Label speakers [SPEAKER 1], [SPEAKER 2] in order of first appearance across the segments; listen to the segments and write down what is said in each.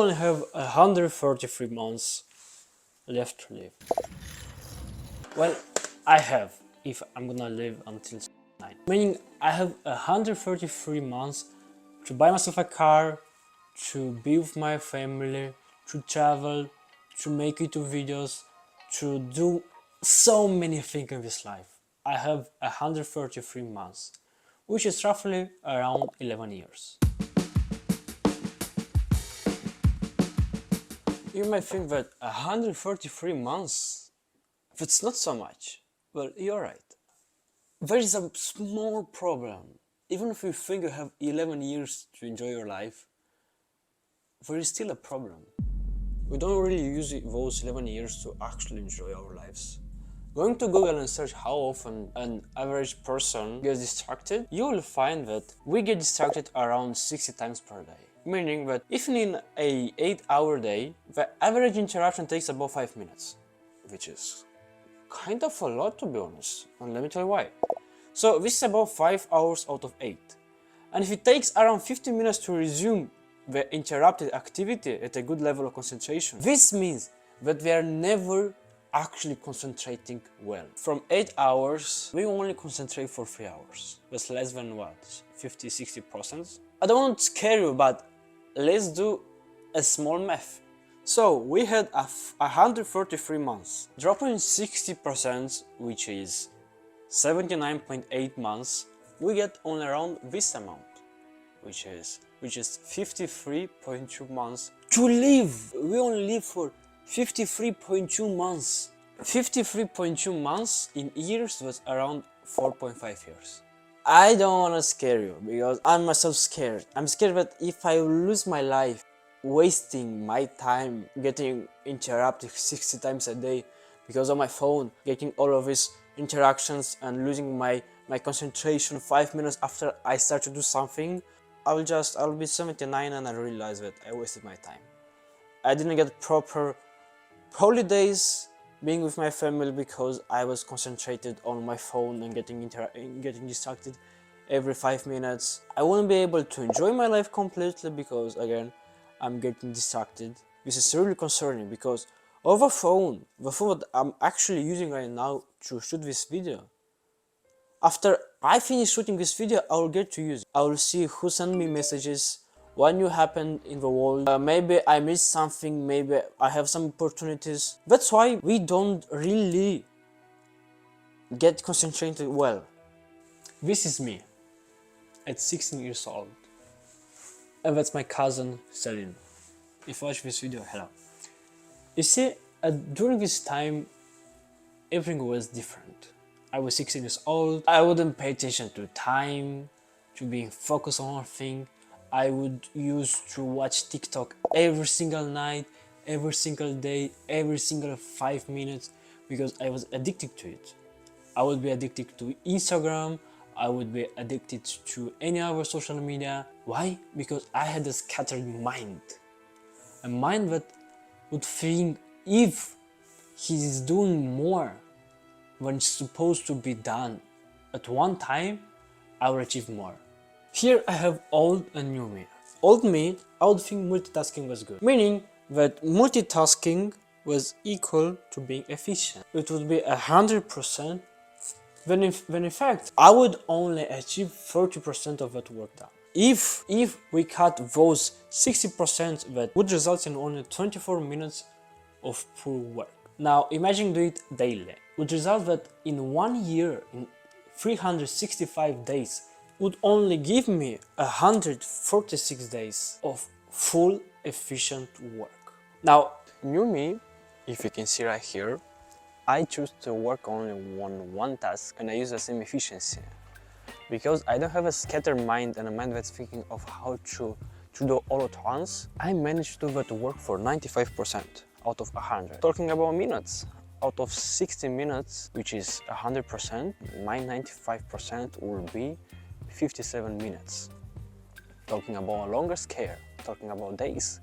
[SPEAKER 1] only have 133 months left to live. Well, I have, if I'm gonna live until 9. Meaning I have 133 months to buy myself a car, to be with my family, to travel, to make YouTube videos, to do so many things in this life. I have 133 months, which is roughly around 11 years. You might think that 133 months, that's not so much. Well, you're right. There is a small problem. Even if you think you have 11 years to enjoy your life, there is still a problem. We don't really use those 11 years to actually enjoy our lives. Going to Google and search how often an average person gets distracted, you will find that we get distracted around 60 times per day. Meaning that even in an 8-hour day, the average interruption takes about 5 minutes, which is kind of a lot, to be honest, and let me tell you why. So this is about 5 hours out of 8. And if it takes around 15 minutes to resume the interrupted activity at a good level of concentration, this means that we are never actually concentrating well. From 8 hours, we only concentrate for 3 hours. That's less than what, 50-60%? I don't want to scare you, but let's do a small math. So we had 133 months, dropping 60%, which is 79.8 months, we get only around this amount, which is 53.2 months to live. We only live for 53.2 months. 53.2 months in years was around 4.5 years. I don't want to scare you because I'm myself scared. I'm scared that if I lose my life wasting my time getting interrupted 60 times a day because of my phone, getting all of these interactions and losing my concentration 5 minutes after I start to do something, I'll be 79 and I realize that I wasted my time. I didn't get proper holidays being with my family because I was concentrated on my phone and getting distracted every 5 minutes. I won't be able to enjoy my life completely because, again, I'm getting distracted. This is really concerning because of the phone that I'm actually using right now to shoot this video. After I finish shooting this video, I will get to use it. I will see who sent me messages, what new happened in the world. Maybe I missed something, maybe I have some opportunities. That's why we don't really get concentrated well. This is me at 16 years old. And that's my cousin Celine. If you watch this video, hello. You see, during this time, everything was different. I was 16 years old. I wouldn't pay attention to time, to being focused on one thing. I would used to watch TikTok every single night, every single day, every single 5 minutes because I was addicted to it. I would be addicted to Instagram. I would be addicted to any other social media. Why? Because I had a scattered mind. A mind that would think if he's doing more than it's supposed to be done at one time, I will achieve more. Here I have old and new me. Old me, I would think multitasking was good. Meaning that multitasking was equal to being efficient. It would be 100%. When in fact, I would only achieve 30% of that work done. If we cut those 60%, that would result in only 24 minutes of poor work. Now imagine do it daily. Would result that in 1 year, in 365 days, would only give me 146 days of full efficient work. Now, new me, if you can see right here, I choose to work only on one task and I use the same efficiency because I don't have a scattered mind and a mind that's thinking of how to do all at once. I managed to do that work for 95% out of 100. Talking about minutes, out of 60 minutes, which is 100%, my 95% will be 57 minutes. Talking about a longer scale, talking about days,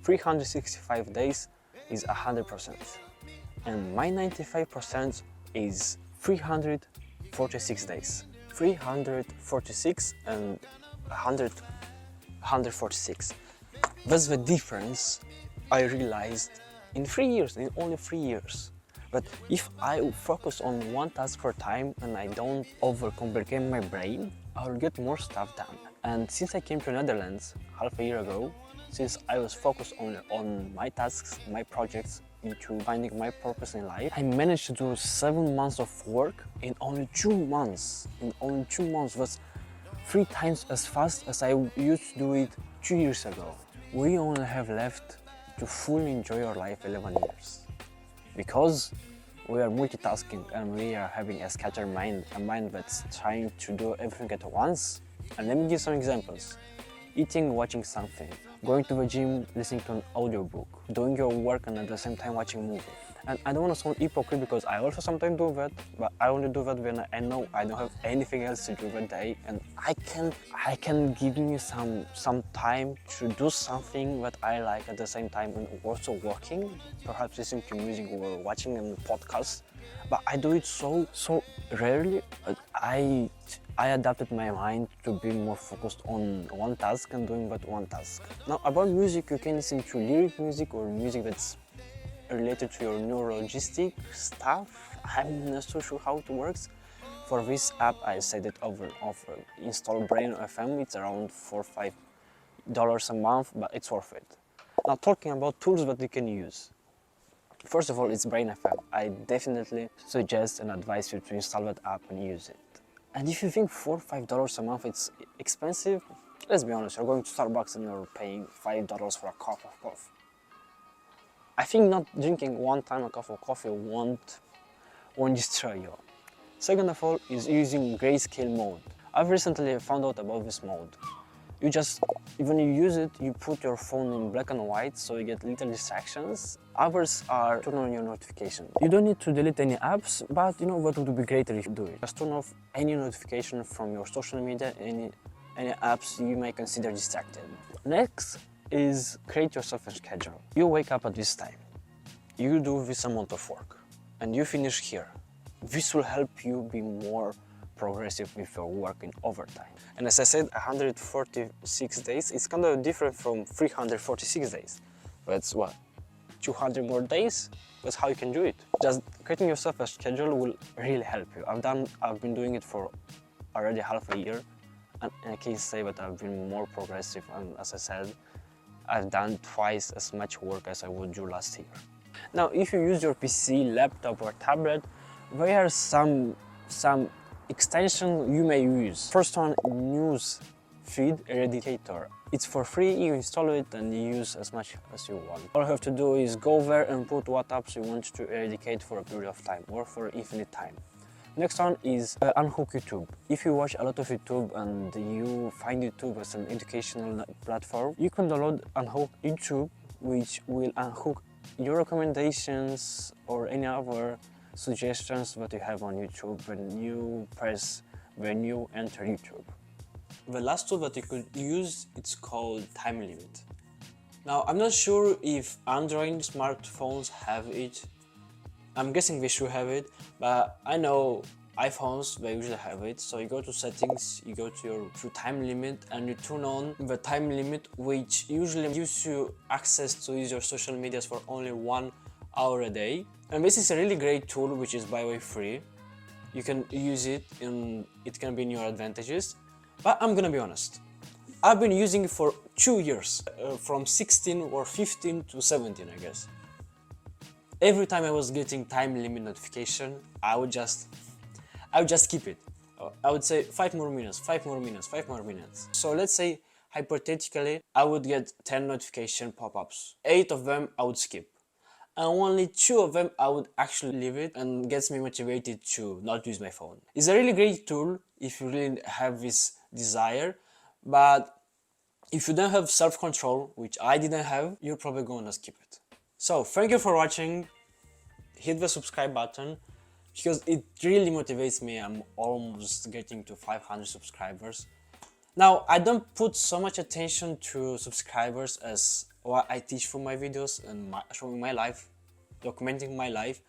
[SPEAKER 1] 365 days is 100%. And my 95% is 346 days. 346 and 146. That's the difference I realized in 3 years, in only 3 years. But if I focus on one task for a time and I don't overcomplicate my brain, I'll get more stuff done. And since I came to Netherlands half a year ago, since I was focused only on my tasks, my projects, into finding my purpose in life, I managed to do 7 months of work in only 2 months. In only 2 months, was 3 times as fast as I used to do it 2 years ago. We only have left to fully enjoy our life 11 years. Because we are multitasking and we are having a scattered mind, a mind that's trying to do everything at once. And let me give some examples. Eating, watching something, going to the gym, listening to an audiobook, doing your work and at the same time watching a movie. And I don't want to sound hypocrite because I also sometimes do that, but I only do that when I know I don't have anything else to do that day, and I can give me some time to do something that I like at the same time and also working, perhaps listening to music or watching a podcast. But I do it so rarely. I adapted my mind to being more focused on one task and doing that one task. Now about music, you can listen to lyric music or music that's related to your neurologistic stuff. I'm not so sure how it works. For this app, I said it over and over. Install Brain FM, it's around $4-5 a month, but it's worth it. Now talking about tools that you can use. First of all, it's Brain FM. I definitely suggest and advise you to install that app and use it. And if you think $4-5 a month it's expensive, let's be honest, you're going to Starbucks and you're paying $5 for a cup of coffee. I think not drinking one time a cup of coffee won't destroy you. Second of all is using grayscale mode. I've recently found out about this mode. You just, when you use it, you put your phone in black and white so you get little distractions. Others are turn on your notifications. You don't need to delete any apps, but you know what would be greater if you do it. Just turn off any notification from your social media, any apps you may consider distracted. Next is create yourself a schedule. You wake up at this time, you do this amount of work, and you finish here. This will help you be more progressive with your work in overtime. And as I said, 146 days is kind of different from 346 days. That's what, 200 more days? That's how you can do it. Just creating yourself a schedule will really help you. I've been doing it for already half a year, and I can say that I've been more progressive, and as I said, I've done twice as much work as I would do last year. Now, if you use your PC, laptop or tablet, there are some extensions you may use. First one, News Feed Eradicator. It's for free, you install it and you use as much as you want. All you have to do is go there and put what apps you want to eradicate for a period of time or for infinite time. Next one is Unhook YouTube. If you watch a lot of YouTube and you find YouTube as an educational platform, you can download Unhook YouTube, which will unhook your recommendations or any other suggestions that you have on YouTube when you enter YouTube. The last tool that you could use, it's called time limit. Now, I'm not sure if Android smartphones have it. I'm guessing they should have it, but I know iPhones, they usually have it. So you go to settings, you go to time limit, and you turn on the time limit, which usually gives you access to use your social medias for only 1 hour a day. And this is a really great tool, which is by the way free. You can use it and it can be in your advantages. But I'm gonna be honest, I've been using it for 2 years, from 16 or 15 to 17, I guess. Every time I was getting time limit notification, I would just keep it. I would say 5 more minutes, 5 more minutes, 5 more minutes. So let's say hypothetically, I would get 10 notification pop-ups. 8 of them I would skip. And only 2 of them I would actually leave it, and gets me motivated to not use my phone. It's a really great tool if you really have this desire, but if you don't have self-control, which I didn't have, you're probably gonna skip it. So thank you for watching. Hit the subscribe button because it really motivates me. I'm almost getting to 500 subscribers. Now, I don't put so much attention to subscribers as what I teach for my videos and showing my life, documenting my life.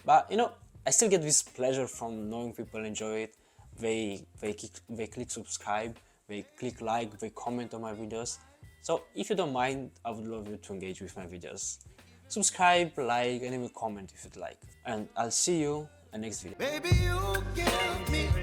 [SPEAKER 1] But you know, I still get this pleasure from knowing people enjoy it. They click subscribe, they click like, they comment on my videos. So if you don't mind, I would love you to engage with my videos. Subscribe, like, and even comment if you'd like. And I'll see you in the next video.
[SPEAKER 2] Baby, you give me